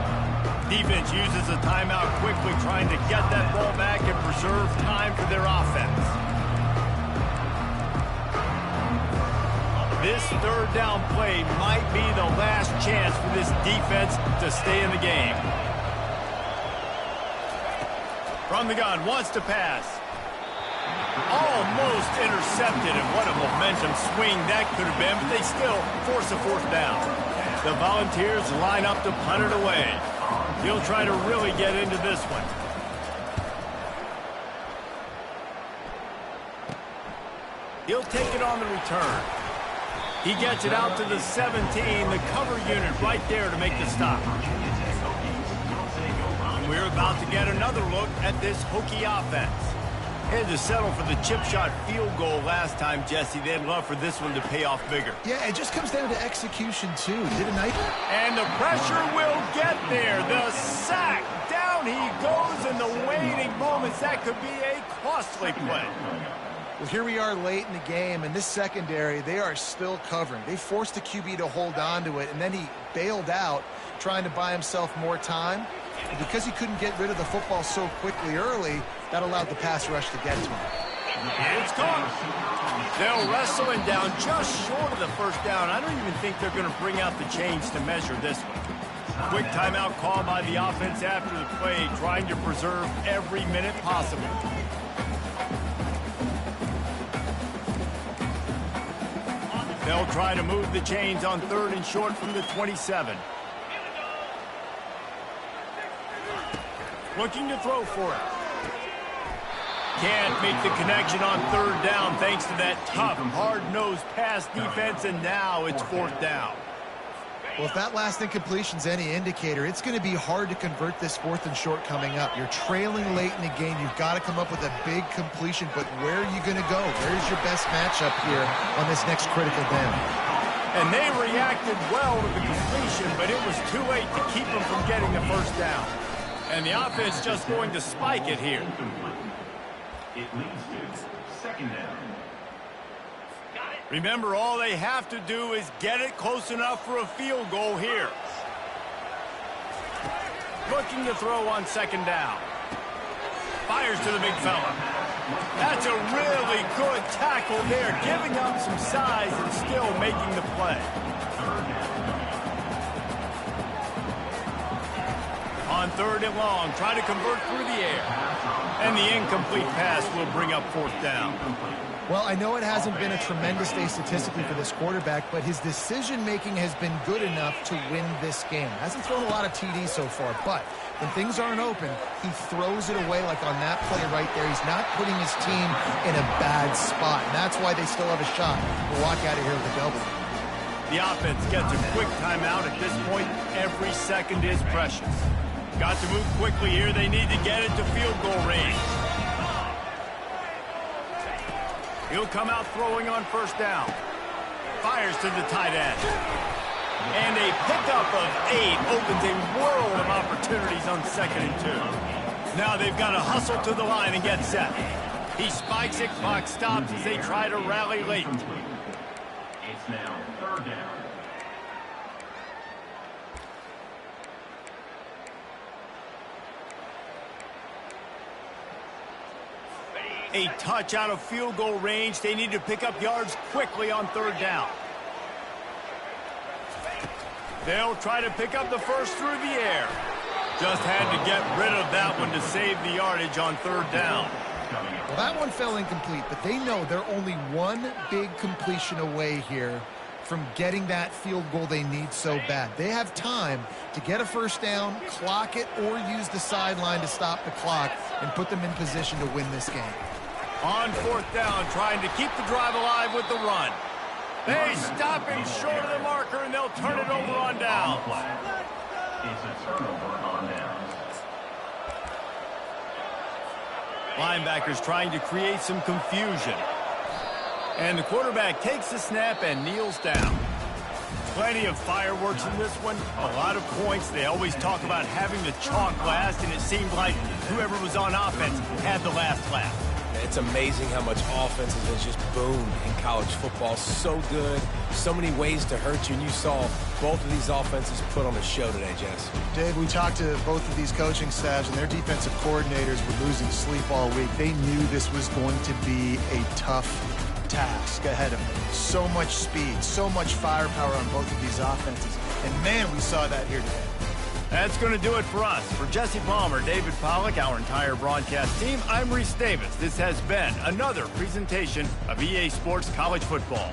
Defense uses a timeout quickly, trying to get that ball back and preserve time for their offense. This 3rd down play might be the last chance for this defense to stay in the game. From the gun, wants to pass. Almost intercepted, and what a momentum swing that could have been, but they still force a 4th down. The Volunteers line up to punt it away. He'll try to really get into this one. He'll take it on the return. He gets it out to the 17, the cover unit right there to make the stop. We're about to get another look at this Hokie offense. Had to settle for the chip shot field goal last time, Jesse. They'd love for this one to pay off bigger. Yeah, it just comes down to execution, too. Did a nice... And the pressure will get there. The sack. Down he goes in the waning moments. That could be a costly play. Well, here we are late in the game, and this secondary, they are still covering. They forced the QB to hold on to it, and then he bailed out, trying to buy himself more time. And because he couldn't get rid of the football so quickly early, that allowed the pass rush to get to him. It's caught. They'll wrestle him down just short of the 1st down. I don't even think they're going to bring out the chains to measure this one. Quick timeout call by the offense after the play, trying to preserve every minute possible. They'll try to move the chains on 3rd and short from the 27. Looking to throw for it. Can't make the connection on 3rd down thanks to that tough, hard-nosed pass defense, and now it's 4th down. Well, if that last incompletion's any indicator, it's going to be hard to convert this 4th and short coming up. You're trailing late in the game. You've got to come up with a big completion, but where are you going to go? Where's your best matchup here on this next critical down? And they reacted well to the completion, but it was too late to keep them from getting the 1st down. And the offense just going to spike it here. It leads to second down. Remember, all they have to do is get it close enough for a field goal here. Looking to throw on second down. Fires to the big fella. That's a really good tackle there, giving up some size and still making the play. On third and long, try to convert through the air. And the incomplete pass will bring up fourth down. Well, I know it hasn't been a tremendous day statistically for this quarterback, but his decision-making has been good enough to win this game. Hasn't thrown a lot of TDs so far, but when things aren't open, he throws it away like on that play right there. He's not putting his team in a bad spot, and that's why they still have a shot to walk out of here with a double. The offense gets a quick timeout at this point. Every second is precious. Got to move quickly here. They need to get it to field goal range. He'll come out throwing on first down. Fires to the tight end. And a pickup of 8 opens a world of opportunities on 2nd and 2. Now they've got to hustle to the line and get set. He spikes it, clock stops as they try to rally late. It's now third down. A touch out of field goal range. They need to pick up yards quickly on third down. They'll try to pick up the first through the air. Just had to get rid of that one to save the yardage on third down. Well, that one fell incomplete, but they know they're only one big completion away here from getting that field goal they need so bad. They have time to get a first down, clock it, or use the sideline to stop the clock and put them in position to win this game. On fourth down, trying to keep the drive alive with the run. They stop him short of the marker, and they'll turn it over on down. It's a turnover on downs. Linebackers trying to create some confusion. And the quarterback takes the snap and kneels down. Plenty of fireworks in this one. A lot of points. They always talk about having the chalk last, and it seemed like whoever was on offense had the last laugh. It's amazing how much offense has just boomed in college football. So good, so many ways to hurt you, and you saw both of these offenses put on a show today, Jess. Dave, we talked to both of these coaching staffs, and their defensive coordinators were losing sleep all week. They knew this was going to be a tough task ahead of them. So much speed, so much firepower on both of these offenses. And, man, we saw that here today. That's going to do it for us. For Jesse Palmer, David Pollack, our entire broadcast team, I'm Reese Davis. This has been another presentation of EA Sports College Football.